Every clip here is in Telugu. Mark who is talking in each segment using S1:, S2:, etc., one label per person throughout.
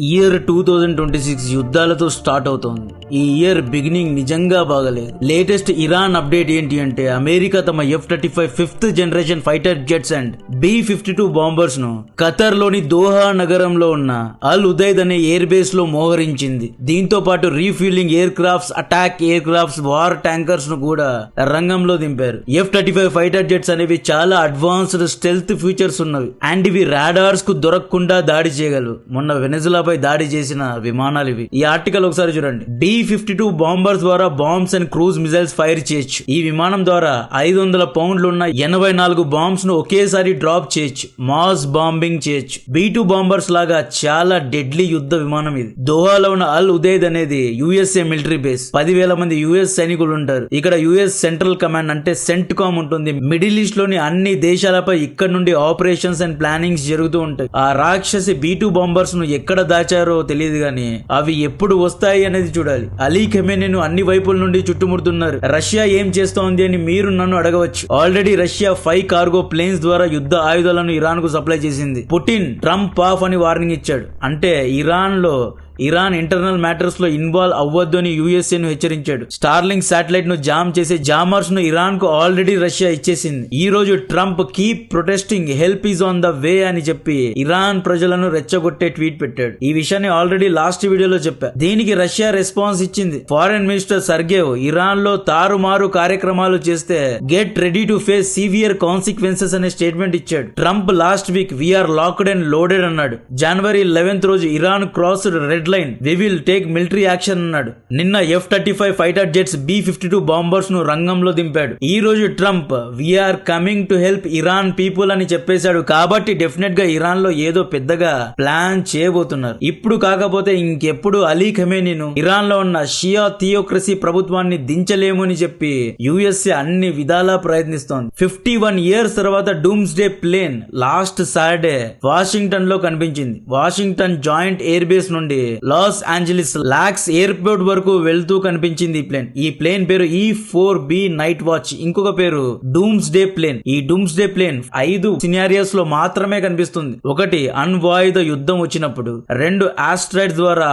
S1: ఇయర్ 2026 యుద్ధాలతో స్టార్ట్ అవుతోంది. ఈ ఇయర్ బిగినింగ్ నిజంగా బాగలేదు. లేటెస్ట్ ఇరాన్ అప్డేట్ ఏంటి అంటే అమెరికా తమ F-35 fifth generation fighter jets and B-52 bombers ను ఖతర్ లోని దోహా నగరంలో ఉన్న అల్ ఉదైద్ అనే ఎయిర్ బేస్ లో మోహరించింది. దీంతో పాటు refuelling air crafts, attack air crafts, war tankers ను కూడా రంగంలో దింపారు. F-35 ఫైటర్ జెట్స్ అనేవి చాలా అడ్వాన్స్డ్ స్టెల్త్ ఫీచర్స్ ఉన్నవి అండ్ ఇవి రాడార్స్ కు దొరకకుండా దాడి చేయగలవు. మొన్న వెనజులా పై దాడి చేసిన విమానాలు ఇవి. ఈ ఆర్టికల్ ఒకసారి చూడండి. B-52 బాంబర్స్ ద్వారా bombs and cruise missiles fire చేయొచ్చు. ఈ విమానం ద్వారా 500 పౌండ్లు ఉన్న 84 బాంబ్స్ ను ఒకేసారి డ్రాప్ చేయొచ్చు. మాస్ బాంబింగ్ చేయొచ్చు. B-2 బాంబర్స్ లాగా చాలా డెడ్లీ యుద్ధ విమానం ఇది. దోహాలో ఉన్న అల్ ఉదైద్ అనేది USA మిలిటరీ బేస్. 10,000 మంది US సైనికులు ఉంటారు. ఇక్కడ US సెంట్రల్ కమాండ్ అంటే సెంట్కామ్ ఉంటుంది. మిడిల్ ఈస్ట్ లోని అన్ని దేశాలపై ఇక్కడ నుండి ఆపరేషన్స్ అండ్ ప్లానింగ్స్ జరుగుతూ ఉంటాయి. ఆ రాక్షసి B-2 బాంబర్స్ ను ఎక్కడ దాచారో తెలియదు గానీ అవి ఎప్పుడు వస్తాయి అనేది చూడాలి. అలీ ఖమేనీను అన్ని వైపుల నుండి చుట్టుముడుతున్నారు. రష్యా ఏం చేస్తోంది అని మీరు నన్ను అడగవచ్చు. ఆల్రెడీ రష్యా 5 కార్గో ప్లేన్స్ ద్వారా యుద్ధ ఆయుధాలను ఇరాన్ కు సప్లై చేసింది. పుటిన్ ట్రంప్ ఆఫ్ అని వార్నింగ్ ఇచ్చాడు. అంటే ఇరాన్ ఇంటర్నల్ మ్యాటర్స్ లో ఇన్వాల్వ్ అవ్వద్దు అని USA ను హెచ్చరించాడు. స్టార్లింక్ శాటిలైట్ ను జామ్ చేసే జామర్స్ ను ఇరాన్ కు ఆల్రెడీ రష్యా ఇచ్చేసింది. ఈ రోజు Trump keep protesting, help is on the way అని చెప్పి ఇరాన్ ప్రజలను రెచ్చగొట్టే ట్వీట్ పెట్టాడు. ఈ విషయాన్ని ఆల్రెడీ లాస్ట్ వీడియోలో చెప్పా. దీనికి రష్యా రెస్పాన్స్ ఇచ్చింది. ఫారెన్ మినిస్టర్ సర్గేవ్ ఇరాన్ లో తారుమారు కార్యక్రమాలు చేస్తే get ready to face severe consequences అనే స్టేట్మెంట్ ఇచ్చాడు. Trump last week we are locked and loaded అన్నాడు. జనవరి 11th రోజు Iran crossed red line, we will take military action అన్నాడు. నిన్న F-35 fighter jets B-52 bombers ను రంగంలో దింపాడు. ఈ రోజు Trump we are coming to help Iran people అని చెప్పేశాడు. కాబట్టి డెఫినెట్ గా ఇరాన్ లో ఏదో పెద్దగా ప్లాన్ చేయబోతున్నారు. ఇప్పుడు కాకపోతే ఇంకెప్పుడు అలీ ఖమేనీను ఇరాన్ లో ఉన్న షియా థియోక్రసీ ప్రభుత్వాన్ని దించలేము అని చెప్పి USA అన్ని విధాలా ప్రయత్నిస్తోంది. 51 years తర్వాత doomsday plane last Saturday Washington లో కనిపించింది. వాషింగ్టన్ జాయింట్ ఎయిర్ బేస్ నుండి లాస్ ఏంజలీస్ లాక్స్ ఎయిర్పోర్ట్ వరకు వెళ్తూ కనిపించింది ఈ ప్లేన్ పేరు E-4B నైట్ వాచ్. ఇంకొక పేరు డూమ్స్ డే ప్లేన్. ఈ డూమ్స్ డే ప్లేన్ 5 సినారియోస్ లో మాత్రమే కనిపిస్తుంది. 1 అణ్వాయుధ యుద్ధం వచ్చినప్పుడు, 2 ఆస్ట్రాయిడ్స్ ద్వారా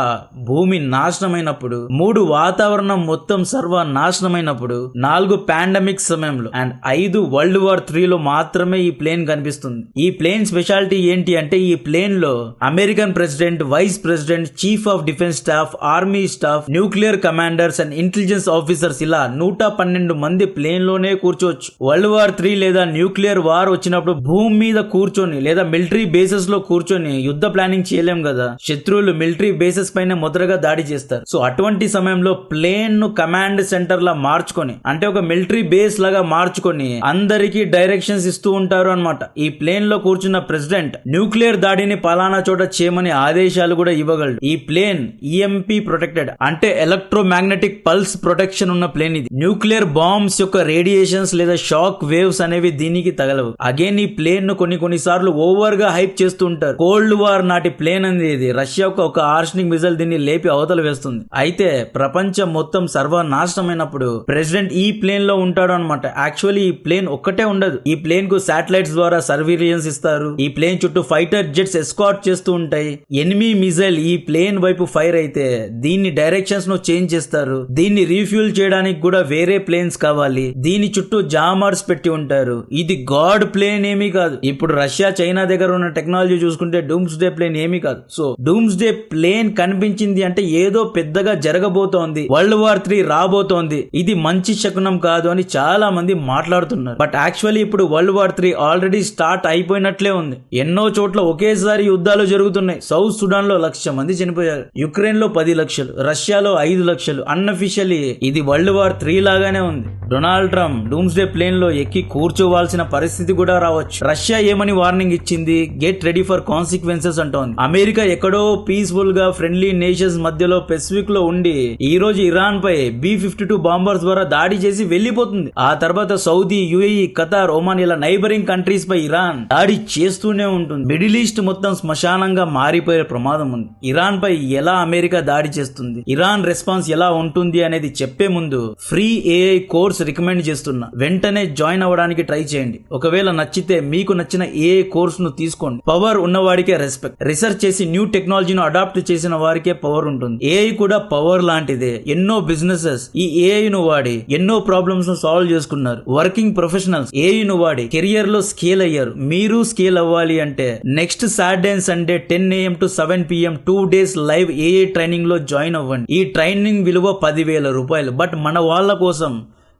S1: భూమి నాశనమైనప్పుడు, 3 వాతావరణం మొత్తం సర్వనాశనమైనప్పుడు, 4 పాండమిక్ సమయంలో అండ్ 5 World War III లో మాత్రమే ఈ ప్లేన్ కనిపిస్తుంది. ఈ ప్లేన్ స్పెషాలిటీ ఏంటి అంటే ఈ ప్లేన్ లో American president, vice president, chief of defence staff, army staff, nuclear commanders and intelligence officers ఇలా 112 మంది ప్లేన్ లోనే కూర్చోవచ్చు. World War III లేదా న్యూక్లియర్ వార్ వచ్చినప్పుడు భూమి మీద కూర్చొని లేదా మిలిటరీ బేసెస్ లో కూర్చొని యుద్ధ ప్లానింగ్ చేయలేం కదా. శత్రువులు మిలిటరీ బేసెస్ పైన మొదటగా దాడి చేస్తారు. సో అటువంటి సమయంలో ప్లేన్ ను కమాండ్ సెంటర్ లా మార్చుకొని, అంటే ఒక మిలిటరీ బేస్ లాగా మార్చుకొని అందరికీ డైరెక్షన్స్ ఇస్తూ ఉంటారు అన్నమాట. ఈ ప్లేన్ లో కూర్చున్న ప్రెసిడెంట్ న్యూక్లియర్ దాడిని పలానా చోట చేయమని ఆదేశాలు కూడా ఇవ్వగలడు. ఈ ప్లేన్ EMP ప్రొటెక్టెడ్ అంటే ఎలక్ట్రోమాగ్నెటిక్ పల్స్ ప్రొటెక్షన్ ఉన్న ప్లేన్ ఇది. న్యూక్లియర్ బాంబ్స్ యొక్క రేడియేషన్స్ లేదా షాక్ వేవ్స్ అనేవి దీనికి తగలవు. అగైన్ ఈ ప్లేన్ ను కొన్నిసార్లు ఓవర్ గా హైప్ చేస్తూ ఉంటారు. కోల్డ్ వార్ నాటి ప్లేన్ అనేది ఇది. రష్యా ఒక ఆర్షనిక్ మిసైల్ దీన్ని లేపి అవతల వేస్తుంది. అయితే ప్రపంచం మొత్తం సర్వనాశనమైనప్పుడు ప్రెసిడెంట్ ఈ ప్లేన్ లో ఉంటాడు అనమాట. యాక్చువల్లీ ఈ ప్లేన్ ఒక్కటే ఉండదు. ఈ ప్లేన్ కు శాటిలైట్స్ ద్వారా సర్వీలియన్స్ ఇస్తారు. ఈ ప్లేన్ చుట్టూ ఫైటర్ జెట్స్ ఎస్కార్ట్ చేస్తూ ఉంటాయి. ఎనిమీ మిసైల్ ఈ ప్లేన్ వైపు ఫైర్ అయితే దీన్ని డైరెక్షన్స్ ను చేంజ్ చేస్తారు. దీన్ని రీఫ్యూల్ చేయడానికి కూడా వేరే ప్లేన్స్ కావాలి. దీని చుట్టూ జామర్స్ పెట్టి ఉంటారు. ఇది గాడ్ ప్లేన్ ఏమీ కాదు. ఇప్పుడు రష్యా, చైనా దగ్గర ఉన్న టెక్నాలజీ చూసుకుంటే డూమ్స్ డే ప్లేన్ ఏమీ కాదు. సో డూమ్స్ డే ప్లేన్ కనిపించింది అంటే ఏదో పెద్దగా జరగబోతోంది, World War III రాబోతోంది, ఇది మంచి శకునం కాదు అని చాలా మంది మాట్లాడుతున్నారు. బట్ యాక్చువల్లీ ఇప్పుడు World War III already start అయిపోయినట్లే ఉంది. ఎన్నో చోట్ల ఒకేసారి యుద్ధాలు జరుగుతున్నాయి. సౌత్ సుడాన్ లో 1,00,000 మంది చనిపోయారు. యుక్రెయిన్ లో 10 లక్షలు, రష్యాలో 5 లక్షలు. అన్అఫీషియల్లీ ఇది World War III లాగానే ఉంది. Donald Trump doomsday plane లో ఎక్కి కూర్చోవాల్సిన పరిస్థితి కూడా రావచ్చు. రష్యా ఏమని వార్నింగ్ ఇచ్చింది? గెట్ రెడీ ఫర్ కాన్సిక్వెన్సెస్ అంటోంది. అమెరికా ఎక్కడో పీస్ఫుల్ గా ఫ్రెండ్లీ నేషన్స్ మధ్యలో పెసిఫిక్ లో ఉండి ఈ రోజు ఇరాన్ పై B-52 బాంబర్స్ ద్వారా దాడి చేసి వెళ్లిపోతుంది. ఆ తర్వాత సౌదీ, UAE, ఖతార్, ఒమాన్ ఇలా నైబరింగ్ కంట్రీస్ పై ఇరాన్ దాడి చేస్తూనే ఉంటుంది. మిడిల్ ఈస్ట్ మొత్తం శ్మశానంగా మారిపోయే ప్రమాదం ఉంది. ఇరాన్ పై పై ఎలా అమెరికా దాడి చేస్తుంది, ఇరాన్ రెస్పాన్స్ ఎలా ఉంటుంది అనేది చెప్పే ముందు ఫ్రీ ఏఐ కోర్స్ రికమెండ్ చేస్తున్నా. వెంటనే జాయిన్ అవ్వడానికి ట్రై చేయండి. ఒకవేళ నచ్చితే మీకు నచ్చిన ఏఐ కోర్స్ ను తీసుకోండి. పవర్ ఉన్నవాడికే రెస్పెక్ట్. రీసెర్చ్ చేసి న్యూ టెక్నాలజీని అడాప్ట్ చేసిన వారికే పవర్ ఉంటుంది. ఏఐ కూడా పవర్ లాంటిదే. ఎన్నో బిజినెసెస్ ఈ ఏఐ ను వాడి ఎన్నో ప్రాబ్లమ్స్ ను సాల్వ్ చేసుకున్నారు. వర్కింగ్ ప్రొఫెషనల్స్ ఏఐ ను వాడి కెరియర్ లో స్కేల్ అయ్యారు. మీరు స్కేల్ అవ్వాలి అంటే next Saturday and Sunday 10 AM to 7 PM 2 days live AI training లో జాయిన్ అవ్వండి. ఈ ట్రైనింగ్ విలువ 10,000 రూపాయలు. బట్ మన వాళ్ళ కోసం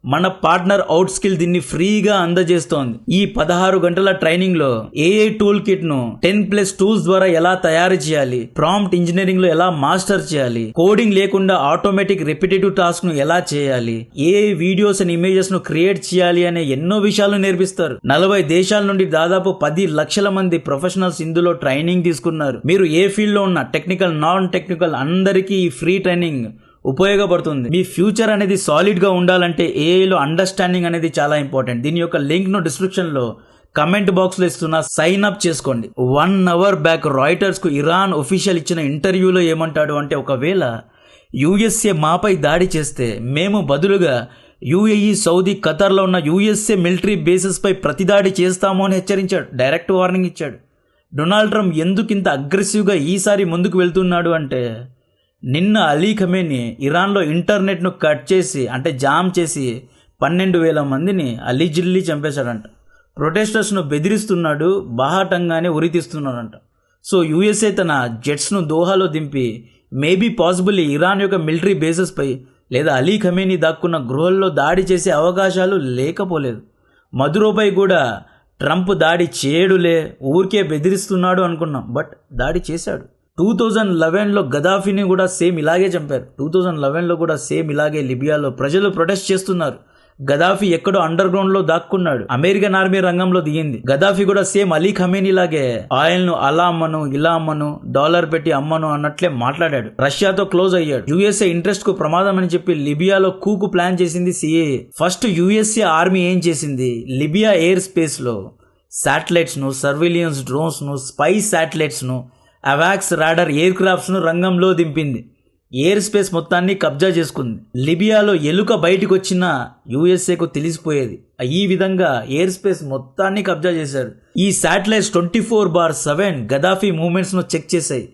S1: మన పార్ట్నర్ అవుట్ స్కిల్ దీన్ని ఫ్రీగా అందజేస్తోంది. ఈ 16 గంటల ట్రైనింగ్ లో ఏఐ టూల్ కిట్ ను 10+ టూల్స్ ద్వారా ఎలా తయారు చేయాలి, ప్రాంప్ట్ ఇంజనీరింగ్ లో ఎలా మాస్టర్ చేయాలి, కోడింగ్ లేకుండా ఆటోమేటిక్ రిపిటేటివ్ టాస్క్ ను ఎలా చేయాలి, ఏఐ వీడియోస్ అండ్ ఇమేజెస్ ను క్రియేట్ చేయాలి అనే ఎన్నో విషయాలు నేర్పిస్తారు. 40 దేశాల నుండి దాదాపు 10 లక్షల మంది ప్రొఫెషనల్స్ ఇందులో ట్రైనింగ్ తీసుకున్నారు. మీరు ఏ ఫీల్డ్ లో ఉన్న టెక్నికల్, నాన్ టెక్నికల్ అందరికీ ఈ ఫ్రీ ట్రైనింగ్ ఉపయోగపడుతుంది. మీ ఫ్యూచర్ అనేది సాలిడ్ గా ఉండాలంటే ఏఐలో అండర్స్టాండింగ్ అనేది చాలా ఇంపార్టెంట్. దీని యొక్క లింక్ ను డిస్క్రిప్షన్ లో కమెంట్ బాక్స్ లో ఇస్తున్నా, సైన్ అప్ చేసుకోండి. 1 hour బ్యాక్ రాయిటర్స్ కు ఇరాన్ ఒఫీషియల్ ఇచ్చిన ఇంటర్వ్యూలో ఏమంటాడు అంటే, ఒకవేళ యుఎస్ఏ మాపై దాడి చేస్తే మేము బదులుగా యుఏఈ, సౌదీ, ఖతర్లో ఉన్న యుఎస్ఏ మిలిటరీ బేసెస్ పై ప్రతిదాడి చేస్తాము అని హెచ్చరించాడు. డైరెక్ట్ వార్నింగ్ ఇచ్చాడు. డొనాల్డ్ ట్రంప్ ఎందుకు ఇంత అగ్రెసివ్ గా ఈసారి ముందుకు వెళ్తున్నాడు అంటే, నిన్న అలీ ఖమేనీ ఇరాన్లో ఇంటర్నెట్ను కట్ చేసి అంటే జామ్ చేసి 12,000 మందిని అలీజిల్లీ చంపేశాడంట. ప్రొటెస్టర్స్ను బెదిరిస్తున్నాడు, బాహాటంగానే ఉరితీస్తున్నాడంట. సో యుఎస్ఏ తన జెట్స్ను దోహాలో దింపి మేబీ పాసిబుల్లీ ఇరాన్ యొక్క మిలిటరీ బేసెస్ పై లేదా అలీ ఖమేనీ దాక్కున్న గృహల్లో దాడి చేసే అవకాశాలు లేకపోలేదు. మదురోపై కూడా ట్రంప్ దాడి చేయడులే, ఊరికే బెదిరిస్తున్నాడు అనుకున్నాం, బట్ దాడి చేశాడు. 2011లో గదాఫీని కూడా సేమ్ ఇలాగే చంపారు. 2011లో కూడా సేమ్ ఇలాగే లిబియాలో ప్రజలు ప్రొటెస్ట్ చేస్తున్నారు. గదాఫీ ఎక్కడో అండర్ గ్రౌండ్ లో దాక్కున్నాడు. అమెరికన్ ఆర్మీ రంగంలో దిగింది. గదాఫీ కూడా సేమ్ అలీ ఖమేనీ లాగే ఆయిల్ ను అలా అమ్మను, ఇలా అమ్మను, డాలర్ పెట్టి అమ్మను అన్నట్లే మాట్లాడాడు. రష్యాతో క్లోజ్ అయ్యాడు. యుఎస్ఏ ఇంట్రెస్ట్ కు ప్రమాదం అని చెప్పి లిబియాలో కూకు ప్లాన్ చేసింది సిఏఏ. ఫస్ట్ యుఎస్ఏ ఆర్మీ ఏం చేసింది, లిబియా ఎయిర్ స్పేస్ లో శాటిలైట్స్ ను, సర్వేలియన్స్ డ్రోన్స్ ను, స్పై శాటిలైట్స్ ను, అవాక్స్ రాడర్ ఎయిర్ క్రాఫ్ట్స్ ను రంగంలో దింపింది. ఎయిర్ స్పేస్ మొత్తాన్ని కబ్జా చేసుకుంది. లిబియాలో ఎలుక బయటకు వచ్చినా యుఎస్ఏకు తెలిసిపోయేది. ఈ విధంగా ఎయిర్ స్పేస్ మొత్తాన్ని కబ్జా చేశారు. ఈ శాటిలైట్స్ 24/7 గదాఫీ మూవ్మెంట్స్ ను చెక్ చేశాయి.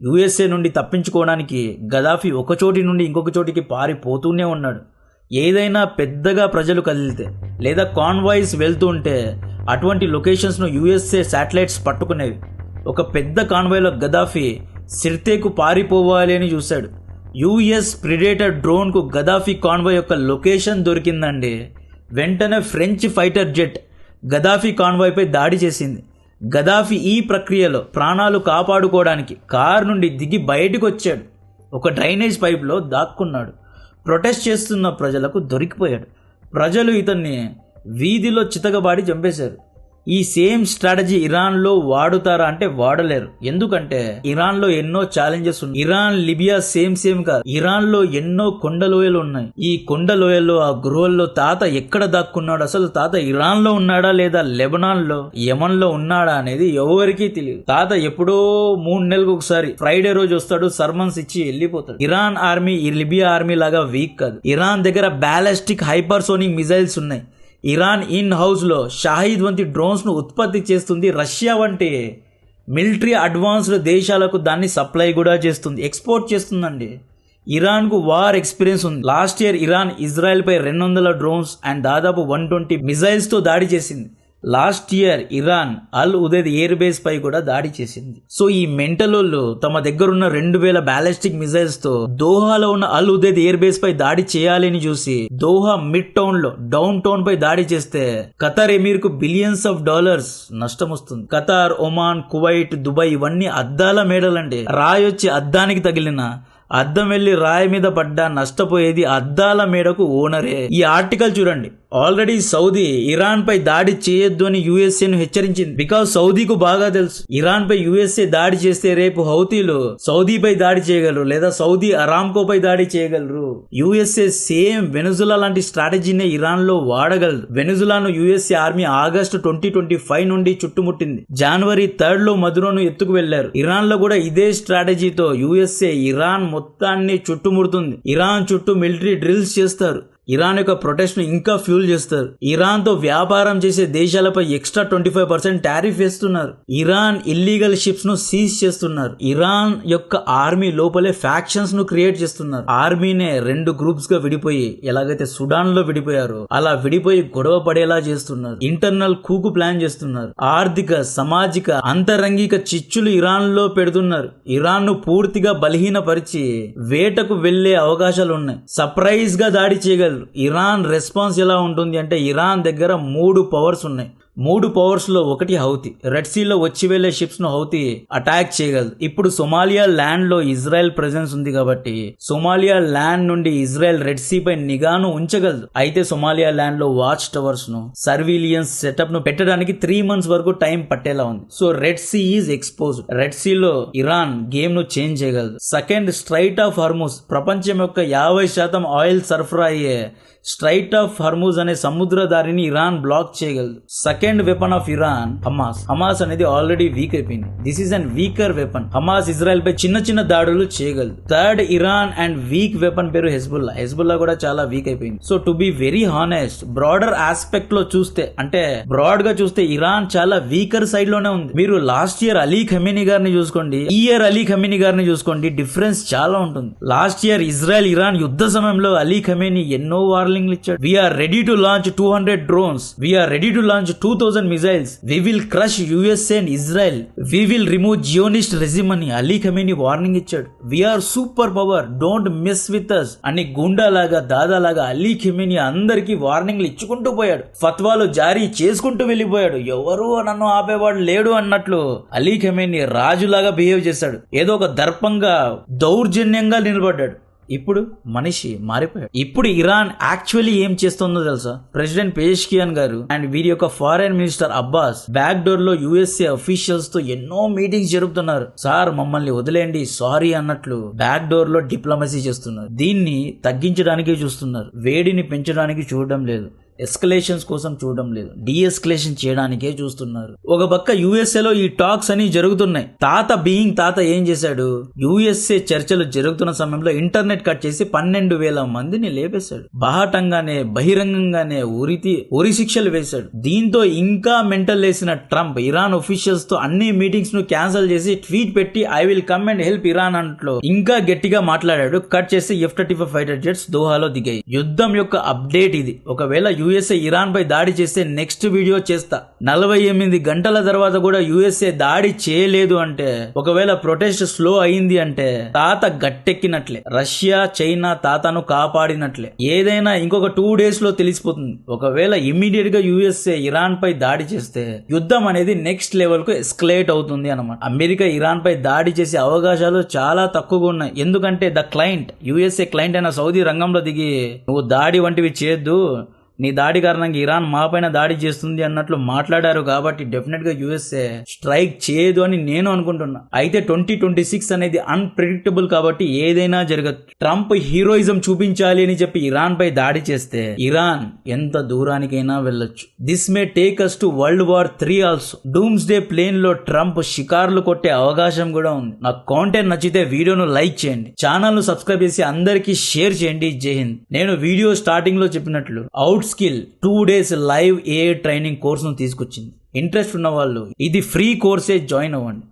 S1: యుఎస్ఏ నుండి తప్పించుకోవడానికి గదాఫీ ఒక చోటి నుండి ఇంకొక చోటికి పారిపోతూనే ఉన్నాడు. ఏదైనా పెద్దగా ప్రజలు కదిలితే లేదా కాన్వాయిస్ వెళ్తుంటే అటువంటి లొకేషన్స్ ను యుఎస్ఏ శాటిలైట్స్ పట్టుకునేవి. ఒక పెద్ద కాన్వాయ్లో గదాఫీ సిర్తేకు పారిపోవాలి అని చూశాడు. యుఎస్ ప్రిడేటర్ డ్రోన్ కు గదాఫీ కాన్వాయ్ యొక్క లొకేషన్ దొరికిందండి. వెంటనే French fighter jet Gaddafi convoy పై దాడి చేసింది. గదాఫీ ఈ ప్రక్రియలో ప్రాణాలు కాపాడుకోవడానికి కారు నుండి దిగి బయటకు వచ్చాడు. ఒక డ్రైనేజ్ పైప్లో దాక్కున్నాడు. ప్రొటెస్ట్ చేస్తున్న ప్రజలకు దొరికిపోయాడు. ప్రజలు ఇతన్ని వీధిలో చితకబాడి చంపేశారు. ఈ సేమ్ స్ట్రాటజీ ఇరాన్లో వాడుతారా అంటే వాడలేరు. ఎందుకంటే ఇరాన్లో ఎన్నో ఛాలెంజెస్ ఉన్నాయి. ఇరాన్, లిబియా సేమ్ కాదు. ఇరాన్లో ఎన్నో కొండలోయలు ఉన్నాయి. ఈ కొండలోయల్లో ఆ గృహల్లో తాత ఎక్కడ దాక్కున్నాడు, అసలు తాత ఇరాన్లో ఉన్నాడా లేదా లెబనాన్లో, యమన్లో ఉన్నాడా అనేది ఎవరికీ తెలియదు. తాత ఎప్పుడో 3 నెలలకు ఒకసారి ఫ్రైడే రోజు వస్తాడు, సర్మన్స్ ఇచ్చి వెళ్ళిపోతాడు. ఇరాన్ ఆర్మీ ఈ లిబియా ఆర్మీ లాగా వీక్ కాదు. ఇరాన్ దగ్గర బ్యాలిస్టిక్ హైపర్సోనిక్ మిజైల్స్ ఉన్నాయి. ఇరాన్ ఇన్ హౌస్ లో షాహిద్ వంటి డ్రోన్స్ ను ఉత్పత్తి చేస్తుంది. రష్యా వంటి మిలిటరీ అడ్వాన్స్డ్ దేశాలకు దాన్ని సప్లై కూడా చేస్తుంది, ఎక్స్పోర్ట్ చేస్తుందండి. ఇరాన్ కు వార్ ఎక్స్పీరియన్స్ ఉంది. లాస్ట్ ఇయర్ ఇరాన్ ఇజ్రాయెల్ పై 200 డ్రోన్స్ అండ్ దాదాపు 120 మిజైల్స్ తో దాడి చేసింది. Last year Iran Al Udeid air base పై కూడా దాడి చేసింది. సో ఈ మెంటలోళ్ళు తమ దగ్గరున్న 2000 బ్యాలిస్టిక్ మిజైల్స్ తో దోహాలో ఉన్న అల్ ఉదైద్ ఎయిర్ బేస్ పై దాడి చేయాలని చూసి దోహా మిడ్ టౌన్ లో డౌన్ టౌన్ పై దాడి చేస్తే ఖతార్ ఎమీర్ కు బిలియన్స్ ఆఫ్ డాలర్స్ నష్టం వస్తుంది. ఖతార్, ఒమాన్, కువైట్, దుబాయ్ ఇవన్నీ అద్దాల మేడలండి. రాయొచ్చి అద్దానికి తగిలిన అద్దం వెళ్లి రాయి మీద పడ్డా నష్టపోయేది అద్దాల మేడకు ఓనరే. ఈ ఆర్టికల్ చూడండి. ఆల్రెడీ సౌదీ ఇరాన్ పై దాడి చేయొద్దు అని యుఎస్ఏ ను హెచ్చరించింది. బికాజ్ సౌదీకు బాగా తెలుసు ఇరాన్ పై యుఎస్ఏ దాడి చేస్తే రేపు హౌతీలు సౌదీపై దాడి చేయగలరు, లేదా సౌదీ అరామ్కో పై దాడి చేయగలరు. యుఎస్ఏ సేమ్ వెనుజులా లాంటి స్ట్రాటజీనే ఇరాన్ లో వాడగలదు. వెనుజులాను యుఎస్ఏ ఆర్మీ ఆగస్టు 2025 నుండి చుట్టుముట్టింది. జనవరి 3 లో మదురోను ఎత్తుకు వెళ్లారు. ఇరాన్ లో కూడా ఇదే స్ట్రాటజీతో యుఎస్ఏ ఇరాన్ మొత్తాన్ని చుట్టుముడుతుంది. ఇరాన్ చుట్టూ మిలిటరీ డ్రిల్స్ చేస్తారు. ఇరాన్ యొక్క ప్రొటెస్ట్ ను ఇంకా ఫ్యూల్ చేస్తారు. ఇరాన్ తో వ్యాపారం చేసే దేశాలపై ఎక్స్ట్రా 25% టారిఫ్ వేస్తున్నారు. ఇరాన్ ఇల్లీగల్ షిప్స్ ను సీజ్ చేస్తున్నారు. ఇరాన్ యొక్క ఆర్మీ లోపలే ఫ్యాక్షన్స్ ను క్రియేట్ చేస్తున్నారు. ఆర్మీనే 2 గ్రూప్స్ గా విడిపోయి ఎలాగైతే సుడాన్ లో విడిపోయారో అలా విడిపోయి గొడవ పడేలా చేస్తున్నారు. ఇంటర్నల్ కూకు ప్లాన్ చేస్తున్నారు. ఆర్థిక సామాజిక అంతరంగిక చిచ్చులు ఇరాన్ లో పెడుతున్నారు. ఇరాన్ ను పూర్తిగా బలహీనపరిచి వేటకు వెళ్లే అవకాశాలు ఉన్నాయి. సర్ప్రైజ్ గా దాడి చేయగలరు. ఇరాన్ రెస్పాన్స్ ఎలా ఉంటుంది అంటే ఇరాన్ దగ్గర 3 పవర్స్ ఉన్నాయి. 3 పవర్స్ లో ఒకటి హౌతీ. రెడ్ సీ లో వచ్చి వెళ్లే షిప్స్ ను హౌతీ అటాక్ చేయగలదు. ఇప్పుడు సోమాలియా ల్యాండ్ లో ఇజ్రాయెల్ ప్రెజెన్స్ ఉంది కాబట్టి సోమాలియా ల్యాండ్ నుండి ఇజ్రాయెల్ రెడ్ సీ పై నిఘాను ఉంచగలదు. అయితే సోమాలియా ల్యాండ్ లో వాచ్ టవర్స్ ను సర్వీలియన్స్ సెటప్ ను పెట్టడానికి 3 months వరకు టైం పట్టేలా ఉంది. So red sea is exposed. Red sea లో ఇరాన్ గేమ్ ను చేంజ్ చేయగలదు. Second, strait of Hormuz. ప్రపంచం యొక్క 50% ఆయిల్ సరఫరా అయ్యే స్ట్రైట్ ఆఫ్ హార్మూజ్ అనే సముద్ర దారిని ఇరాన్ బ్లాక్ చేయగలదు. Second weapon of Iran Hamas. Hamas అనేది ఆల్రెడీ వీక్ అయిపోయింది. This is an weaker weapon. Hamas Israel పై చిన్న చిన్న దాడులు చేయగలదు. Third, Iran and weak weapon పేరు హెజ్బుల్లా. హెజ్బుల్లా కూడా చాలా వీక్ అయిపోయింది. So to be very honest, broader aspect లో చూస్తే, అంటే బ్రాడ్ గా చూస్తే ఇరాన్ చాలా వీకర్ సైడ్ లోనే ఉంది. మీరు లాస్ట్ ఇయర్ అలీ ఖమీనీ గారిని చూసుకోండి, ఈ ఇయర్ అలీ ఖమీనీ గారిని చూసుకోండి, డిఫరెన్స్ చాలా ఉంటుంది. లాస్ట్ ఇయర్ ఇజ్రాయెల్ ఇరాన్ యుద్ధ సమయంలో అలీ ఖమీనీ ఎన్నో వార్నింగ్లు ఇచ్చాడు. We are ready to launch 200 drones. We are ready to launch 2000 missiles. We will crush USA and Israel. We will remove Zionist regime అని అలీ ఖమీనీ వార్నింగ్ ఇచ్చాడు. We are super power. Don't mess with us అని గుండాలాగా దాదాలాగా అలీ ఖమీనీ అందరికీ వార్నింగ్లు ఇచ్చుకుంటూ పోయాడు. ఫత్వాలు జారీ చేసుకుంటూ వెళ్ళిపోయాడు. ఎవరు నన్ను ఆపేవాడు లేడు అన్నట్లు అలీ ఖమీనీ రాజులాగా బిహేవ్ చేశాడు. ఏదో ఒక దర్పంగా దౌర్జన్యంగా నిలబడ్డాడు. ఇప్పుడు మనిషి మారిపోయాడు. ఇప్పుడు ఇరాన్ యాక్చువల్లీ ఏం చేస్తుందో తెలుసా? ప్రెసిడెంట్ పేజ్కియాన్ గారు అండ్ వీరి యొక్క foreign minister Abbas back door లో యుఎస్ఏ అఫీషియల్స్ తో ఎన్నో మీటింగ్స్ జరుపుతున్నారు. సార్ మమ్మల్ని వదిలేండి సారీ అన్నట్లు బ్యాక్ డోర్ లో డిప్లొమసీ చేస్తున్నారు. దీన్ని తగ్గించడానికి చూస్తున్నారు. వేడిని పెంచడానికి చూడడం లేదు. ఎస్కలేషన్స్ కోసం చూడడం లేదు. డీఎస్కలేషన్ చేయడానికే చూస్తున్నారు. ఒక పక్క యుఎస్ఏ లో ఈ టాక్స్ అని జరుగుతున్నాయి. తాత ఏం చేశాడు? యుఎస్ఏ చర్చలు జరుగుతున్న సమయంలో ఇంటర్నెట్ కట్ చేసి 12,000 మందిని లేపేశాడు. బాహటంగానే బహిరంగంగానే ఉరి శిక్షలు వేశాడు. దీంతో ఇంకా మెంటల్ లేసిన ట్రంప్ ఇరాన్ ఒఫీషియల్స్ తో అన్ని మీటింగ్స్ ను క్యాన్సిల్ చేసి ట్వీట్ పెట్టి I will come and help Iran అంట్లో ఇంకా గట్టిగా మాట్లాడాడు. కట్ చేసి F-35 ఫైటర్ జెట్స్ దోహాలో దిగాయి. యుద్ధం యొక్క అప్డేట్ ఇది. ఒకవేళ యుఎస్ఏ ఇరాన్ పై దాడి చేస్తే నెక్స్ట్ వీడియో చేస్తా. 48 గంటల తర్వాత కూడా యుఎస్ఏ దాడి చేయలేదు అంటే, ఒకవేళ ప్రొటెస్ట్ స్లో అయింది అంటే తాత గట్టెక్కినట్లే. రష్యా చైనా తాతను కాపాడినట్లే. ఏదైనా ఇంకొక 2 days లో తెలిసిపోతుంది. ఒకవేళ ఇమ్మీడియట్ గా యుఎస్ఏ ఇరాన్ పై దాడి చేస్తే యుద్ధం అనేది నెక్స్ట్ లెవెల్ కు ఎస్కలేట్ అవుతుంది అన్నమాట. అమెరికా ఇరాన్ పై దాడి చేసే అవకాశాలు చాలా తక్కువగా ఉన్నాయి. ఎందుకంటే ద క్లయింట్ యుఎస్ఏ క్లయింట్ అయిన సౌదీ రంగంలో దిగి నువ్వు దాడి వంటివి చేయొద్దు, నీ దాడి కారణంగా ఇరాన్ మా పైన దాడి చేస్తుంది అన్నట్లు మాట్లాడారు. కాబట్టి డెఫినెట్ గా యుఎస్ఏ స్ట్రైక్ చేయదు అని నేను అనుకుంటున్నా. అయితే 2026 అనేది అన్ప్రెడిక్టబుల్ కాబట్టి ఏదైనా జరగదు. ట్రంప్ హీరోయిజం చూపించాలి అని చెప్పి ఇరాన్ పై దాడి చేస్తే ఇరాన్ ఎంత దూరానికైనా వెళ్ళొచ్చు. This may take us to World War III also. Doomsday plane లో ట్రంప్ షికార్లు కొట్టే అవకాశం కూడా ఉంది. నాకు కాంటెంట్ నచ్చితే వీడియోను లైక్ చేయండి, ఛానల్ ను సబ్స్క్రైబ్ చేసి అందరికీ షేర్ చేయండి. జై హింద్. నేను వీడియో స్టార్టింగ్ లో చెప్పినట్లు out skill 2 days live AI training కోర్సును తీసుకొచ్చింది. ఇంట్రెస్ట్ ఉన్న వాళ్ళు ఇది ఫ్రీ కోర్సే జాయిన్ అవ్వండి.